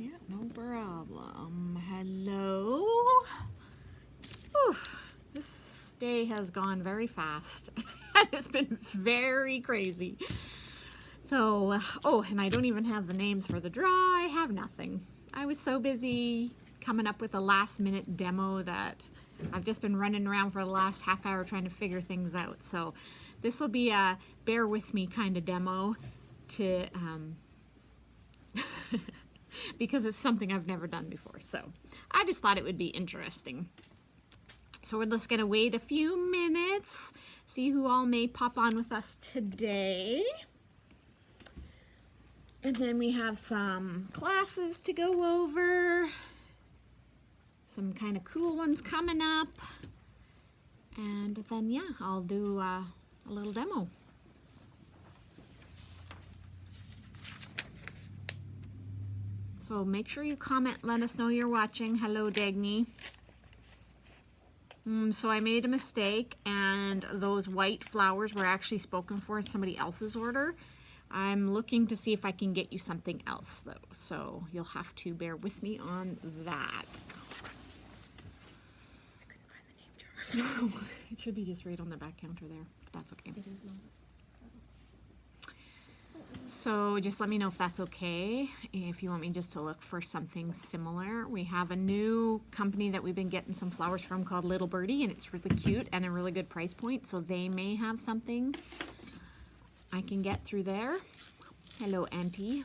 Yeah, no problem. Hello. Oof, this day has gone very fast. It's been very crazy. So, oh, and I don't even have the names for the draw. I have nothing. I was so busy coming up with a last minute demo that I've just been running around for the last half hour trying to figure things out. So this will be a bear with me kind of demo to, because it's something I've never done before. So I just thought it would be interesting. So we're just gonna wait a few minutes, see who all may pop on with us today. And then we have some classes to go over, some kind of cool ones coming up. And then, yeah, I'll do a little demo. So make sure you comment, let us know you're watching. Hello, Dagny. So I made a mistake, and those white flowers were actually spoken for in somebody else's order. I'm looking to see if I can get you something else, though, so you'll have to bear with me on that. I couldn't find the name jar. It should be just right on the back counter there, but that's okay. It is not. So just let me know if that's okay. If you want me just to look for something similar. We have a new company that we've been getting some flowers from called Little Birdie, and it's really cute and a really good price point. So they may have something I can get through there. Hello, Auntie.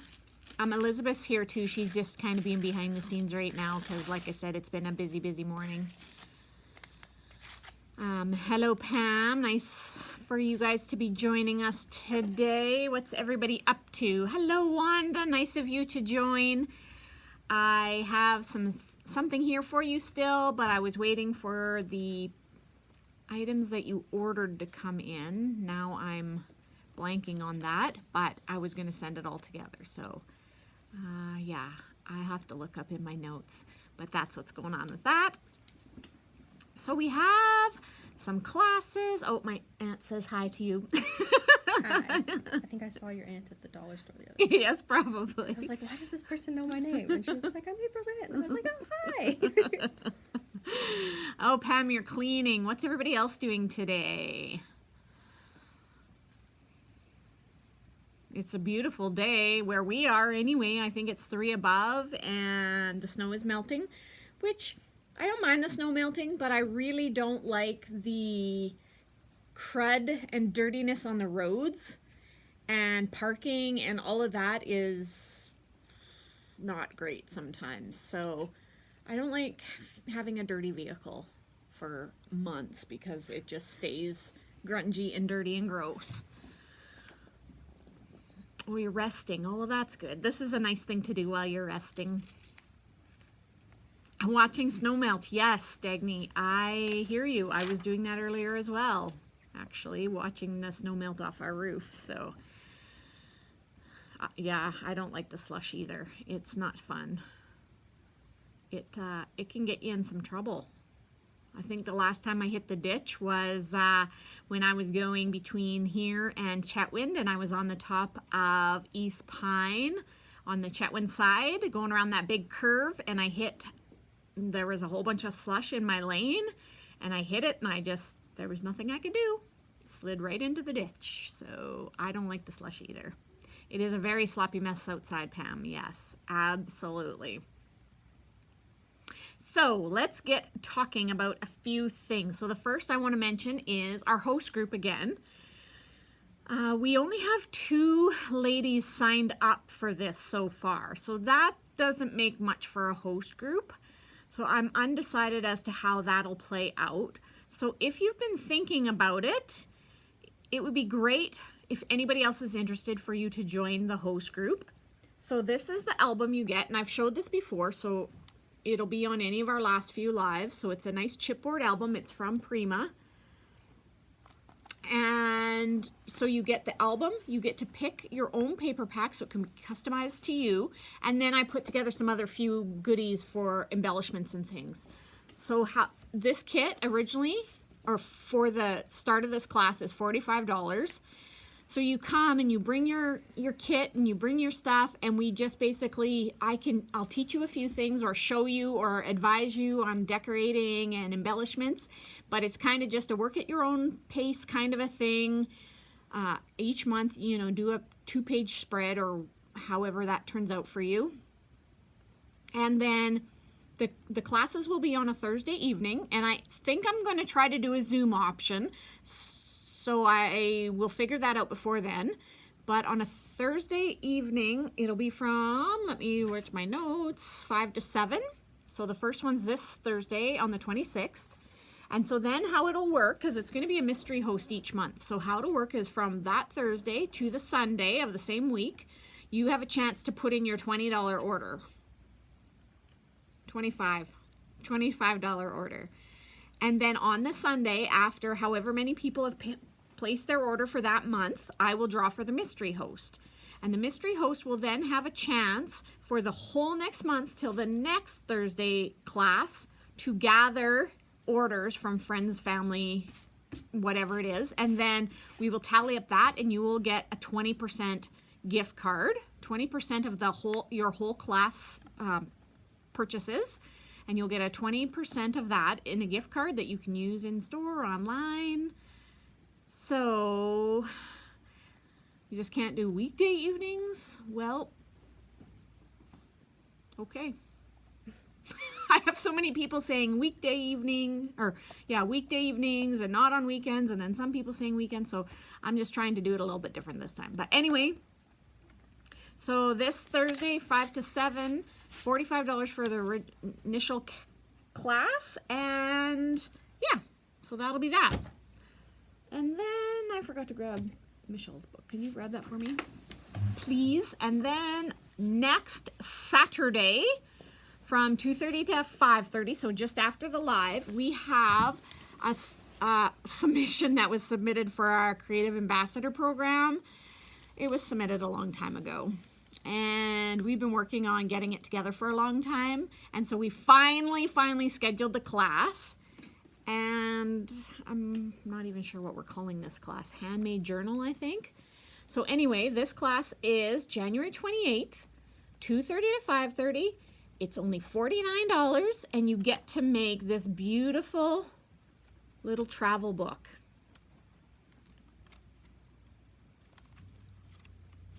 Elizabeth's here too. She's just kind of being behind the scenes right now because, like I said, it's been a busy, busy morning. Hello, Pam. Nice for you guys to be joining us today. What's everybody up to? Hello, Wanda. Nice of you to join. I have something here for you still, but I was waiting for the items that you ordered to come in. Now I'm blanking on that, but I was going to send it all together. So, yeah, I have to look up in my notes, but that's what's going on with that. So we have some classes. Oh, my aunt says hi to you. Hi. I think I saw your aunt at the dollar store the other day. Yes, probably. I was like, why does this person know my name? And she was like, I'm April's aunt. And I was like, oh, hi. Oh, Pam, you're cleaning. What's everybody else doing today? It's a beautiful day where we are anyway. I think it's 3 above and the snow is melting, which I don't mind the snow melting, but I really don't like the crud and dirtiness on the roads, and parking and all of that is not great sometimes. So I don't like having a dirty vehicle for months because it just stays grungy and dirty and gross. Oh, you're resting. Oh, well, that's good. This is a nice thing to do while you're resting. Watching snow melt. Yes, Dagny, I hear you. I was doing that earlier as well, actually, watching the snow melt off our roof. So, yeah, I don't like the slush either. It's not fun. It can get you in some trouble. I think the last time I hit the ditch was when I was going between here and Chetwynd, and I was on the top of East Pine on the Chetwynd side, going around that big curve, and I hit. There was a whole bunch of slush in my lane, and I hit it, and there was nothing I could do. Slid right into the ditch. So I don't like the slush either. It is a very sloppy mess outside, Pam. Yes, absolutely. So let's get talking about a few things. So the first I want to mention is our host group again. We only have 2 ladies signed up for this so far. So that doesn't make much for a host group. So I'm undecided as to how that'll play out. So if you've been thinking about it, it would be great if anybody else is interested for you to join the host group. So this is the album you get, and I've showed this before, so it'll be on any of our last few lives. So it's a nice chipboard album. It's from Prima. And so you get the album, you get to pick your own paper pack so it can be customized to you. And then I put together some other few goodies for embellishments and things. So this kit originally, or for the start of this class, is $45. So you come and you bring your kit and you bring your stuff, and we just basically, I'll teach you a few things or show you or advise you on decorating and embellishments, but it's kind of just a work at your own pace kind of a thing. Each month, you know, do a 2-page spread or however that turns out for you. And then the classes will be on a Thursday evening, and I think I'm going to try to do a Zoom option. So I will figure that out before then. But on a Thursday evening, it'll be from, let me where's my notes, 5 to 7. So the first one's this Thursday on the 26th. And so then how it'll work, because it's going to be a mystery host each month. So how it'll work is from that Thursday to the Sunday of the same week, you have a chance to put in your $20 order. $25 order. And then on the Sunday, after however many people have placed their order for that month, I will draw for the mystery host. And the mystery host will then have a chance for the whole next month till the next Thursday class to gather orders from friends, family, whatever it is. And then we will tally up that, and you will get a 20% gift card, 20% of your whole class purchases. And you'll get a 20% of that in a gift card that you can use in store or online. So you just can't do weekday evenings? Well, okay. I have so many people saying weekday evenings and not on weekends, and then some people saying weekends. So I'm just trying to do it a little bit different this time. But anyway, so this Thursday, 5 to 7, $45 for the initial class, and yeah, so that'll be that. And then I forgot to grab Michelle's book. Can you grab that for me, please? And then next Saturday from 2:30 to 5:30, so just after the live, we have a submission that was submitted for our Creative Ambassador program. It was submitted a long time ago, and we've been working on getting it together for a long time. And so we finally scheduled the class, and I'm not even sure what we're calling this class. Handmade Journal, I think. So anyway, this class is January 28th, 2:30 to 5:30. It's only $49, and you get to make this beautiful little travel book.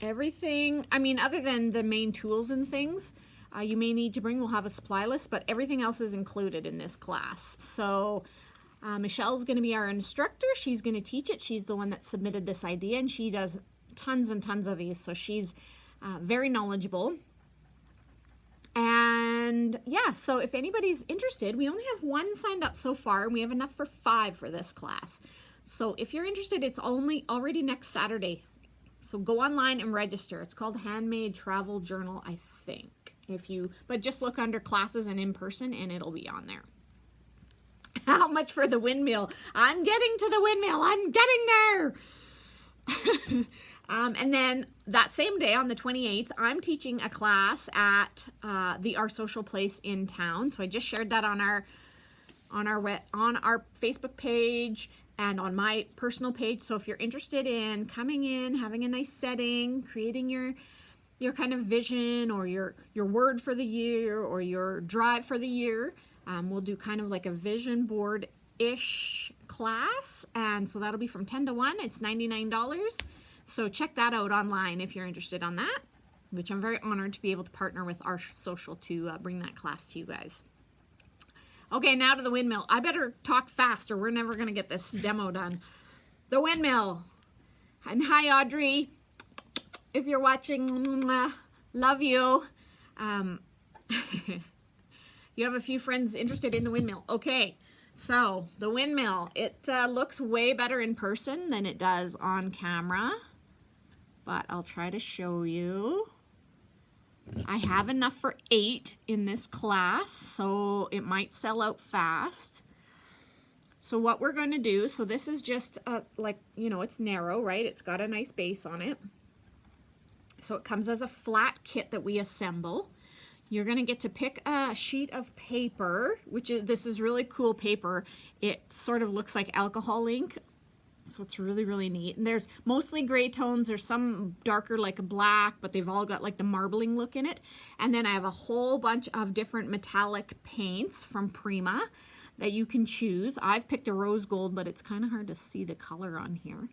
Everything, I mean, other than the main tools and things you may need to bring, we'll have a supply list, but everything else is included in this class. So Michelle's going to be our instructor. She's going to teach it. She's the one that submitted this idea, and she does tons and tons of these, so she's very knowledgeable. And yeah, so if anybody's interested, we only have 1 signed up so far, and we have enough for 5 for this class. So if you're interested, it's already next Saturday. So go online and register. It's called Handmade Travel Journal, I think. But just look under classes and in person, and it'll be on there. How much for the windmill? I'm getting to the windmill. I'm getting there. And then that same day on the 28th, I'm teaching a class at our social place in town. So I just shared that on our Facebook page and on my personal page. So if you're interested in coming in, having a nice setting, creating your kind of vision or your word for the year or your drive for the year, we'll do kind of like a vision board-ish class. And so that'll be from 10 to 1. It's $99. So check that out online if you're interested on that, which I'm very honored to be able to partner with our social to bring that class to you guys. Okay, now to the windmill. I better talk fast or we're never going to get this demo done. The windmill. And hi, Audrey. If you're watching, love you. You have a few friends interested in the windmill. Okay, so the windmill. It looks way better in person than it does on camera. But I'll try to show you. I have enough for 8 in this class, so it might sell out fast. So what we're going to do, so this is just it's narrow, right? It's got a nice base on it. So it comes as a flat kit that we assemble. You're going to get to pick a sheet of paper, this is really cool paper. It sort of looks like alcohol ink. So it's really, really neat. And there's mostly gray tones. There's some darker like a black, but they've all got like the marbling look in it. And then I have a whole bunch of different metallic paints from Prima that you can choose. I've picked a rose gold, but it's kind of hard to see the color on here.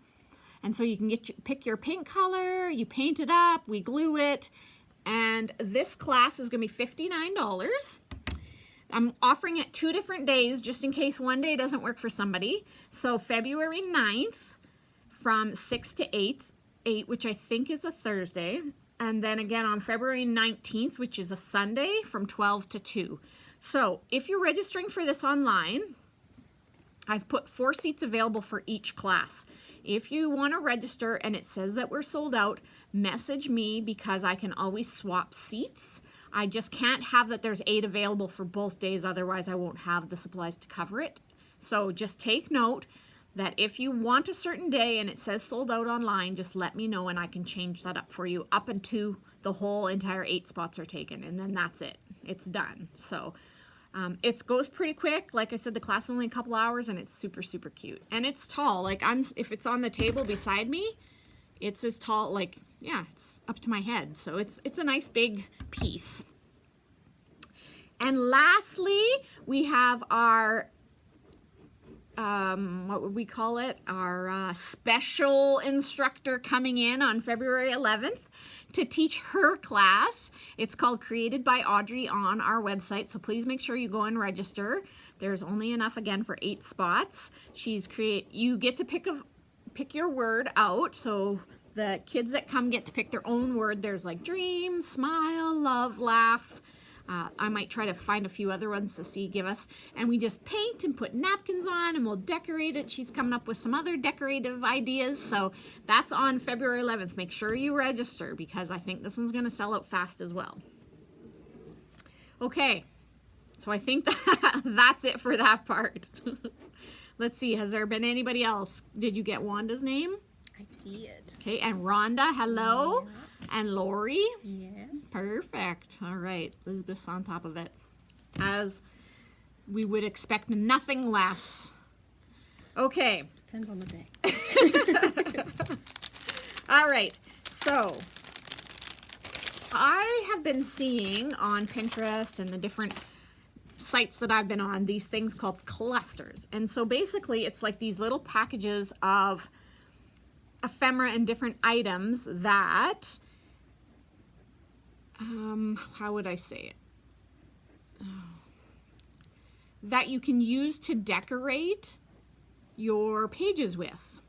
And so you can pick your paint color, you paint it up, we glue it. And this class is going to be $59. I'm offering it 2 different days just in case one day doesn't work for somebody. So February 9th from 6 to 8, which I think is a Thursday. And then again on February 19th, which is a Sunday, from 12 to 2. So if you're registering for this online, I've put 4 seats available for each class. If you want to register and it says that we're sold out, message me because I can always swap seats. I just can't have that there's 8 available for both days, otherwise I won't have the supplies to cover it. So just take note that if you want a certain day and it says sold out online, just let me know and I can change that up for you up until the whole entire 8 spots are taken, and then that's it. It's done. So it goes pretty quick. Like I said, the class is only a couple hours and it's super, super cute. And it's tall. Like if it's on the table beside me, it's as tall, like, yeah, it's up to my head. So it's a nice big piece. And lastly, we have our, what would we call it? Our special instructor coming in on February 11th to teach her class. It's called Created by Audrey on our website. So please make sure you go and register. There's only enough again for 8 spots. You get to pick your word out. So the kids that come get to pick their own word. There's like dream, smile, love, laugh. I might try to find a few other ones to give us. And we just paint and put napkins on and we'll decorate it. She's coming up with some other decorative ideas. So that's on February 11th. Make sure you register because I think this one's going to sell out fast as well. Okay. So I think that's it for that part. Let's see. Has there been anybody else? Did you get Wanda's name? I did. Okay. And Rhonda, hello. Yeah. And Lori? Yes. Perfect. All right. Elizabeth's on top of it. As we would expect nothing less. Okay. Depends on the day. All right. So I have been seeing on Pinterest and the different sites that I've been on these things called clusters. And so basically it's like these little packages of ephemera and different items that how would I say it? That you can use to decorate your pages with.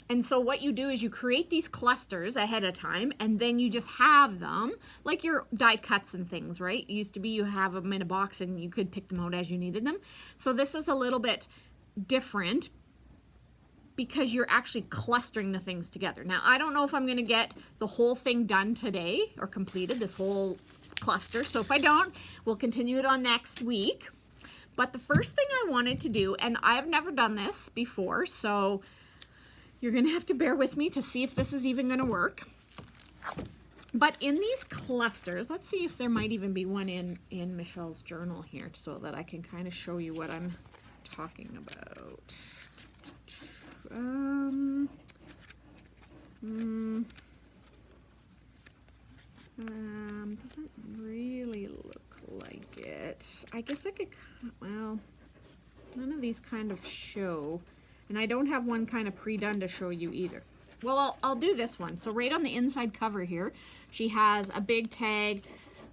And so what you do is you create these clusters ahead of time and then you just have them like your die cuts and things, right? It used to be you have them in a box and you could pick them out as you needed them. So this is a little bit different because you're actually clustering the things together. Now, I don't know if I'm going to get the whole thing done today or completed, this whole cluster. So if I don't, we'll continue it on next week. But the first thing I wanted to do, and I've never done this before, so you're going to have to bear with me to see if this is even going to work. But in these clusters, let's see if there might even be one in Michelle's journal here so that I can kind of show you what I'm talking about. Doesn't really look like it. I guess I could, well, none of these kind of show, and I don't have one kind of pre-done to show you either. Well, I'll do this one. So right on the inside cover here, she has a big tag,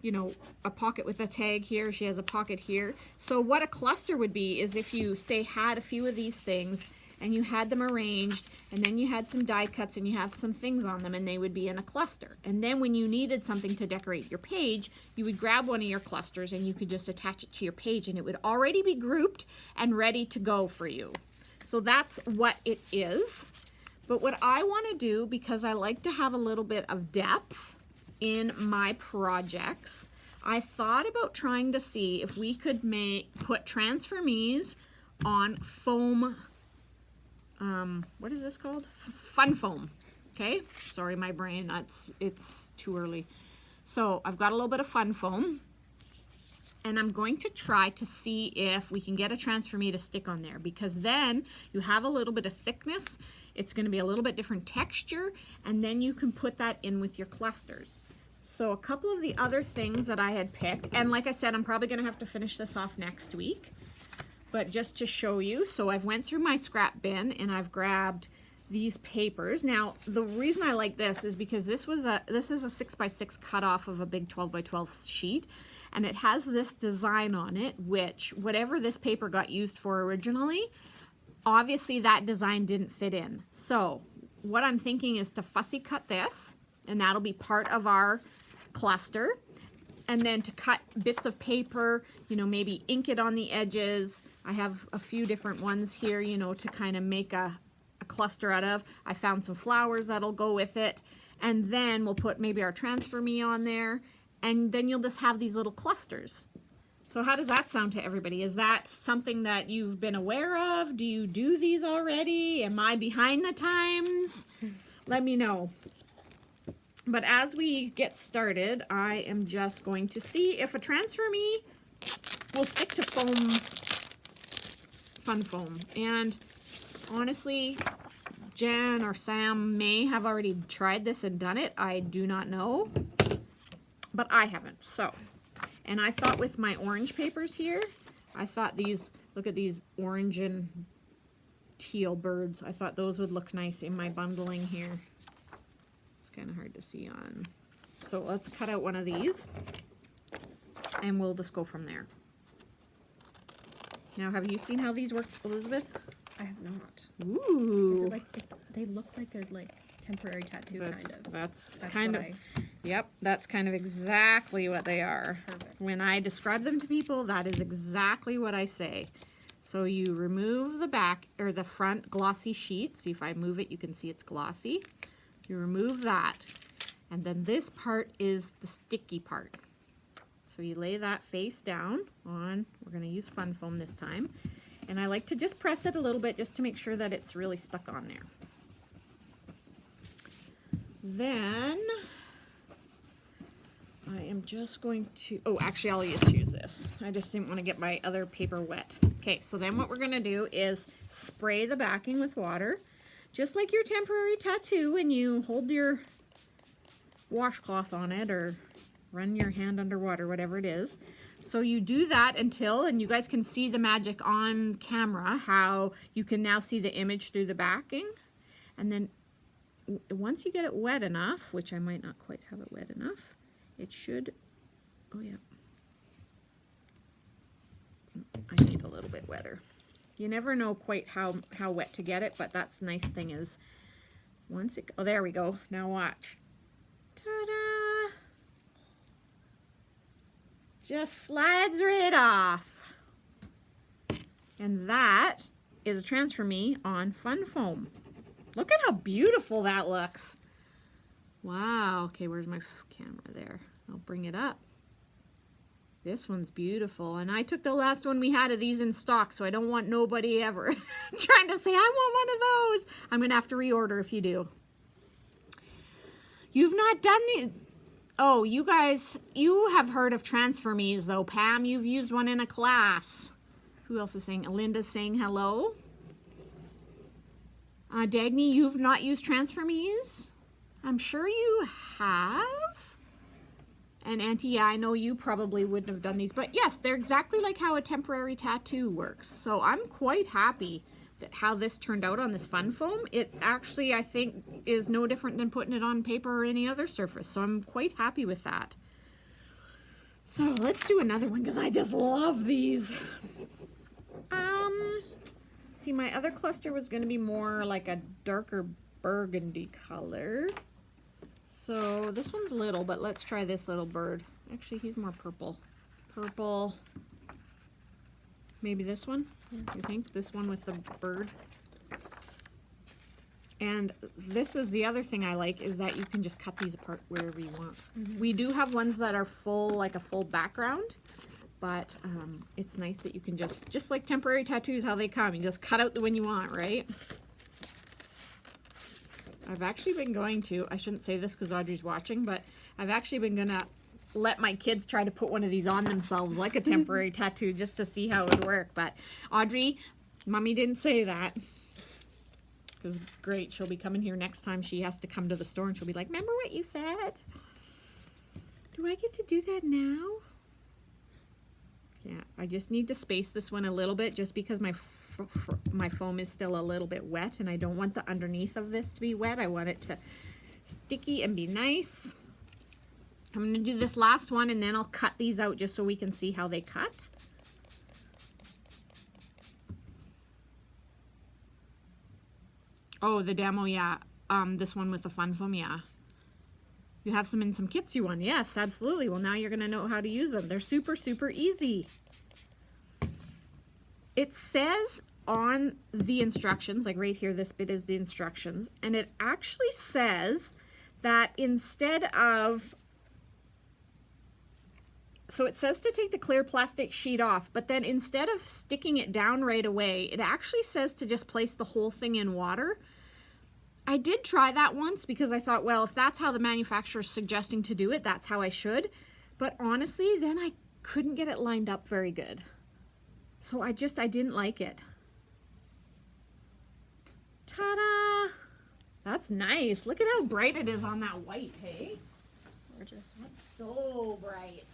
you know, a pocket with a tag here. She has a pocket here. So what a cluster would be is if you, say, had a few of these things and you had them arranged, and then you had some die cuts and you have some things on them and they would be in a cluster. And then when you needed something to decorate your page, you would grab one of your clusters and you could just attach it to your page and it would already be grouped and ready to go for you. So that's what it is. But what I want to do, because I like to have a little bit of depth in my projects, I thought about trying to see if we could put Transformees on foam. What is this called? Fun foam. Okay. Sorry, my brain. It's too early. So I've got a little bit of fun foam. And I'm going to try to see if we can get a transfer me to stick on there, because then you have a little bit of thickness. It's going to be a little bit different texture, and then you can put that in with your clusters. So a couple of the other things that I had picked, and like I said, I'm probably going to have to finish this off next week, but just to show you, so I've went through my scrap bin and I've grabbed these papers. Now, the reason I like this is because this is a 6x6 cut off of a big 12x12 sheet, and it has this design on it, which whatever this paper got used for originally, obviously that design didn't fit in. So what I'm thinking is to fussy cut this, and that'll be part of our cluster, and then to cut bits of paper, you know, maybe ink it on the edges. I have a few different ones here, you know, to kind of make a cluster out of. I found some flowers that'll go with it, and then we'll put maybe our transfer me on there, and then you'll just have these little clusters. So how does that sound to everybody? Is that something that you've been aware of? Do you do these already? Am I behind the times? Let me know. But as we get started, I am just going to see if a transfer me will stick to fun foam. And honestly, Jen or Sam may have already tried this and done it. I do not know, but I haven't. So, and I thought with my orange papers here, I thought these, look at these orange and teal birds. I thought those would look nice in my bundling here. It's kind of hard to see on. So let's cut out one of these and we'll just go from there. Now, have you seen how these work, Elizabeth? I have not. Ooh. Is it like, they look like a temporary tattoo kind of. That's kind of, yep, that's kind of exactly what they are. Perfect. When I describe them to people, that is exactly what I say. So you remove the back or the front glossy sheet. See, if I move it, you can see it's glossy. You remove that, and then this part is the sticky part. So you lay that face down on, we're going to use fun foam this time, and I like to just press it a little bit just to make sure that it's really stuck on there. Then I am just going to, oh, actually I'll just use this. I just didn't want to get my other paper wet. Okay, so then what we're going to do is spray the backing with water. Just like your temporary tattoo when you hold your washcloth on it or run your hand underwater, whatever it is. So you do that until, and you guys can see the magic on camera, how you can now see the image through the backing. And then once you get it wet enough, which I might not quite have it wet enough, it should, oh yeah, I think a little bit wetter. You never know quite how wet to get it, but that's the nice thing is once it, oh, there we go. Now watch. Ta-da! Just slides right off. And that is a transfer me on fun foam. Look at how beautiful that looks. Wow. Okay, where's my camera there? I'll bring it up. This one's beautiful, and I took the last one we had of these in stock, so I don't want nobody ever trying to say, I want one of those. I'm going to have to reorder if you do. You've not done these. Oh, you guys, you have heard of transfer me's, though. Pam, you've used one in a class. Who else is saying? Linda's saying hello. Dagny, you've not used transfer me's? I'm sure you have. And Auntie, yeah, I know you probably wouldn't have done these, but yes, they're exactly like how a temporary tattoo works. So I'm quite happy that how this turned out on this fun foam. It actually, I think, is no different than putting it on paper or any other surface. So I'm quite happy with that. So let's do another one because I just love these. See, my other cluster was going to be more like a darker burgundy color. So this one's little, but let's try this little bird. Actually, he's more purple. Purple. Maybe this one? You think? This one with the bird? And this is the other thing I like, is that you can just cut these apart wherever you want. Mm-hmm. We do have ones that are full, like a full background, but it's nice that you can just like temporary tattoos, how they come. You just cut out the one you want, right? I've actually been going to, I shouldn't say this because Audrey's watching, but I've actually been gonna let my kids try to put one of these on themselves like a temporary tattoo just to see how it would work. But Audrey, Mommy didn't say that. Because great, she'll be coming here next time she has to come to the store and she'll be like, remember what you said? Do I get to do that now? Yeah, I just need to space this one a little bit just because my foam is still a little bit wet and I don't want the underneath of this to be wet. I want it to sticky and be nice. I'm going to do this last one and then I'll cut these out just so we can see how they cut. Oh, the demo, yeah. This one with the fun foam, yeah. You have some in some kits you won. Yes, absolutely. Well, now you're going to know how to use them. They're super, super easy. It says on the instructions, like right here, this bit is the instructions, and it actually says that instead of, so it says to take the clear plastic sheet off, but then instead of sticking it down right away, it actually says to just place the whole thing in water. I did try that once because I thought, well, if that's how the manufacturer is suggesting to do it, that's how I should. But honestly, then I couldn't get it lined up very good. So I didn't like it. Ta-da! That's nice. Look at how bright it is on that white, hey? Gorgeous. That's so bright.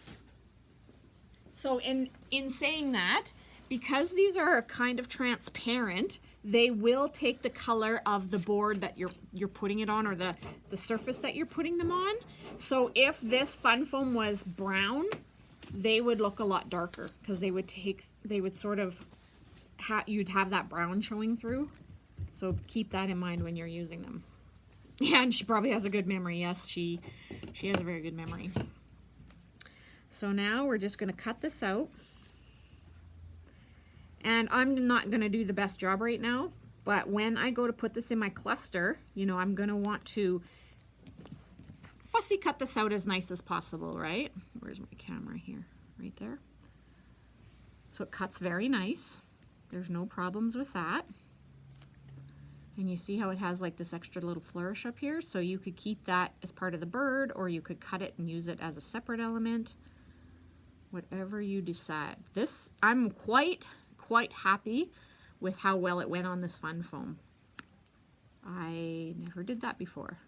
So in saying that, because these are kind of transparent, they will take the color of the board that you're putting it on, or the surface that you're putting them on. So if this fun foam was brown, they would look a lot darker because they would sort of you'd have that brown showing through. So keep that in mind when you're using them. Yeah, and she probably has a good memory. Yes, she has a very good memory. So now we're just going to cut this out. And I'm not going to do the best job right now, but when I go to put this in my cluster, you know, I'm going to want to fussy cut this out as nice as possible, right? Where's my camera here? Right there. So it cuts very nice. There's no problems with that. And you see how it has like this extra little flourish up here? So you could keep that as part of the bird, or you could cut it and use it as a separate element. Whatever you decide. This, I'm quite happy with how well it went on this fun foam. I never did that before.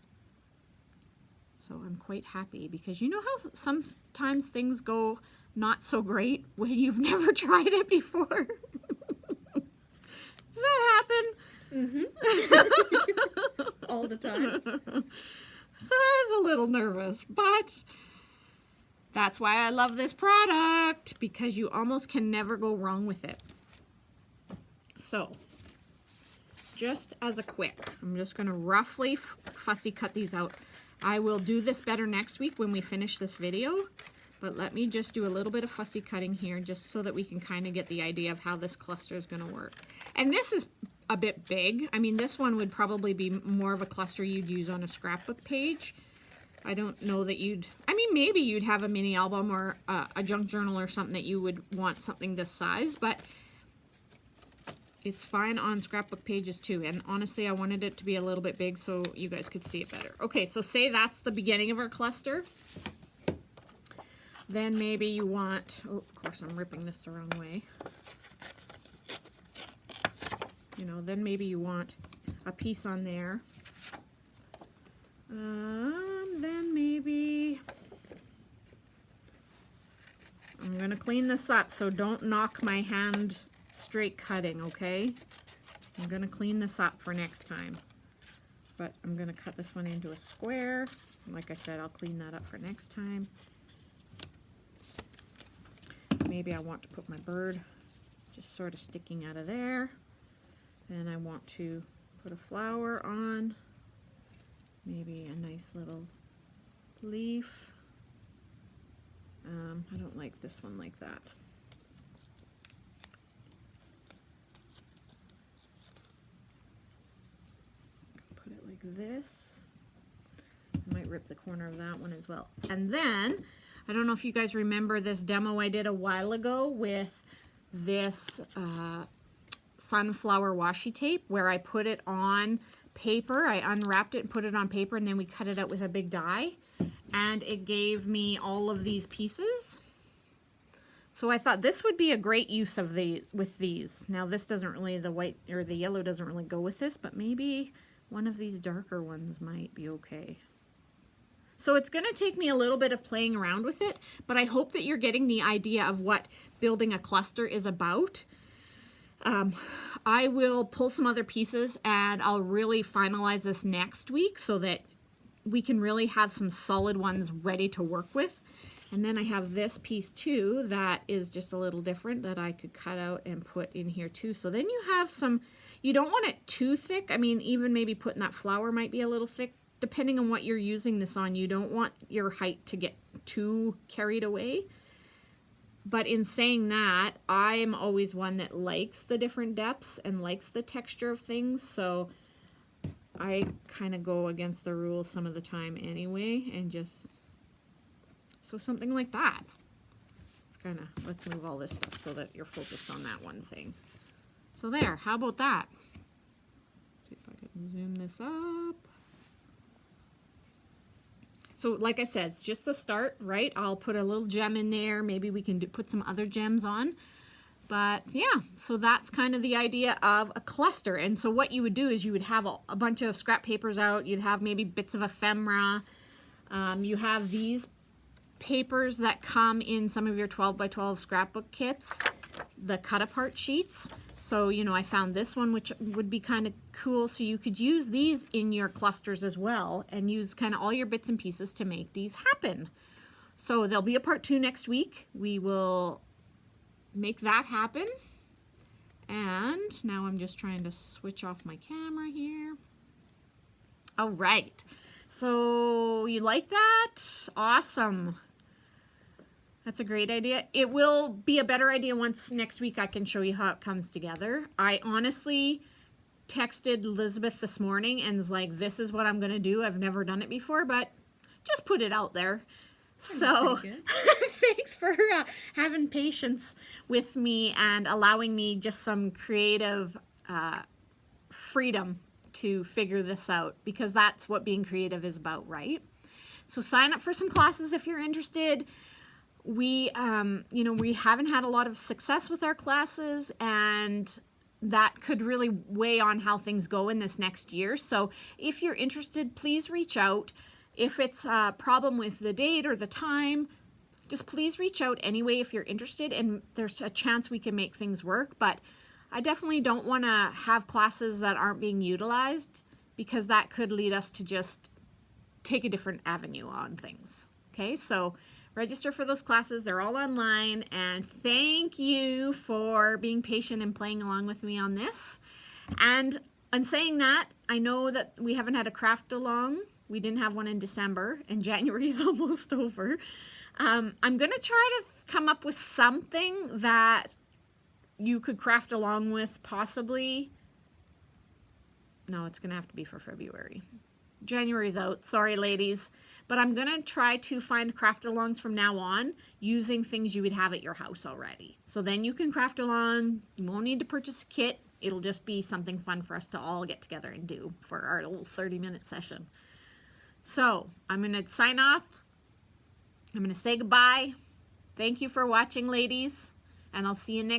So I'm quite happy because you know how sometimes things go not so great when you've never tried it before? Does that happen? Mm-hmm. All the time. So I was a little nervous, but that's why I love this product, because you almost can never go wrong with it. So, just as a quick, I'm just going to roughly fussy cut these out. I will do this better next week when we finish this video, but let me just do a little bit of fussy cutting here just so that we can kind of get the idea of how this cluster is going to work. And this is a bit big. I mean, this one would probably be more of a cluster you'd use on a scrapbook page. I don't know that I mean, maybe you'd have a mini album or a junk journal or something that you would want something this size, but it's fine on scrapbook pages too. And honestly, I wanted it to be a little bit big so you guys could see it better. Okay, so say that's the beginning of our cluster. Then maybe you want, oh, of course I'm ripping this the wrong way. You know, then maybe you want a piece on there. Then maybe I'm gonna clean this up, so don't knock my hand straight cutting, okay? I'm gonna clean this up for next time, but I'm gonna cut this one into a square. And like I said, I'll clean that up for next time. Maybe I want to put my bird just sort of sticking out of there, and I want to put a flower on. Maybe a nice little leaf. I don't like this one like that. Put it like this. I might rip the corner of that one as well. And then, I don't know if you guys remember this demo I did a while ago with this sunflower washi tape where I put it on paper. I unwrapped it and put it on paper, and then we cut it out with a big die. and it gave me all of these pieces. So I thought this would be a great use of with these. Now this doesn't really, the white or the yellow doesn't really go with this, but maybe one of these darker ones might be okay. So it's going to take me a little bit of playing around with it, but I hope that you're getting the idea of what building a cluster is about. I will pull some other pieces and I'll really finalize this next week so that we can really have some solid ones ready to work with. And then I have this piece too that is just a little different that I could cut out and put in here too. So then you have some, you don't want it too thick. I mean, even maybe putting that flower might be a little thick depending on what you're using this on. You don't want your height to get too carried away. But in saying that, I am always one that likes the different depths and likes the texture of things. So I kind of go against the rules some of the time anyway, and just, so something like that. It's kind of, let's move all this stuff so that you're focused on that one thing. So there, how about that? See if I can zoom this up. So like I said, it's just the start, right? I'll put a little gem in there. Maybe we can put some other gems on. But yeah, so that's kind of the idea of a cluster. And so what you would do is you would have a bunch of scrap papers out. You'd have maybe bits of ephemera. You have these papers that come in some of your 12 by 12 scrapbook kits, the cut apart sheets. So, you know, I found this one, which would be kind of cool. So you could use these in your clusters as well and use kind of all your bits and pieces to make these happen. So there'll be a part 2 next week. We will make that happen. And now I'm just trying to switch off my camera here. All right. So you like that? Awesome. That's a great idea. It will be a better idea once next week I can show you how it comes together. I honestly texted Elizabeth this morning and was like, this is what I'm going to do. I've never done it before, but just put it out there. So thanks for having patience with me and allowing me just some creative freedom to figure this out, because that's what being creative is about, right? So sign up for some classes if you're interested. We, you know, we haven't had a lot of success with our classes, and that could really weigh on how things go in this next year. So if you're interested, please reach out. If it's a problem with the date or the time, just please reach out anyway if you're interested, and there's a chance we can make things work. But I definitely don't want to have classes that aren't being utilized, because that could lead us to just take a different avenue on things. Okay, so register for those classes. They're all online, and thank you for being patient and playing along with me on this. And in saying that, I know that we haven't had a craft along. We didn't have one in December, and January is almost over. I'm going to try to come up with something that you could craft along with, possibly. No, it's going to have to be for February. January's out. Sorry, ladies. But I'm going to try to find craft alongs from now on using things you would have at your house already. So then you can craft along. You won't need to purchase a kit. It'll just be something fun for us to all get together and do for our little 30-minute session. So I'm going to sign off. I'm going to say goodbye. Thank you for watching, ladies. And I'll see you next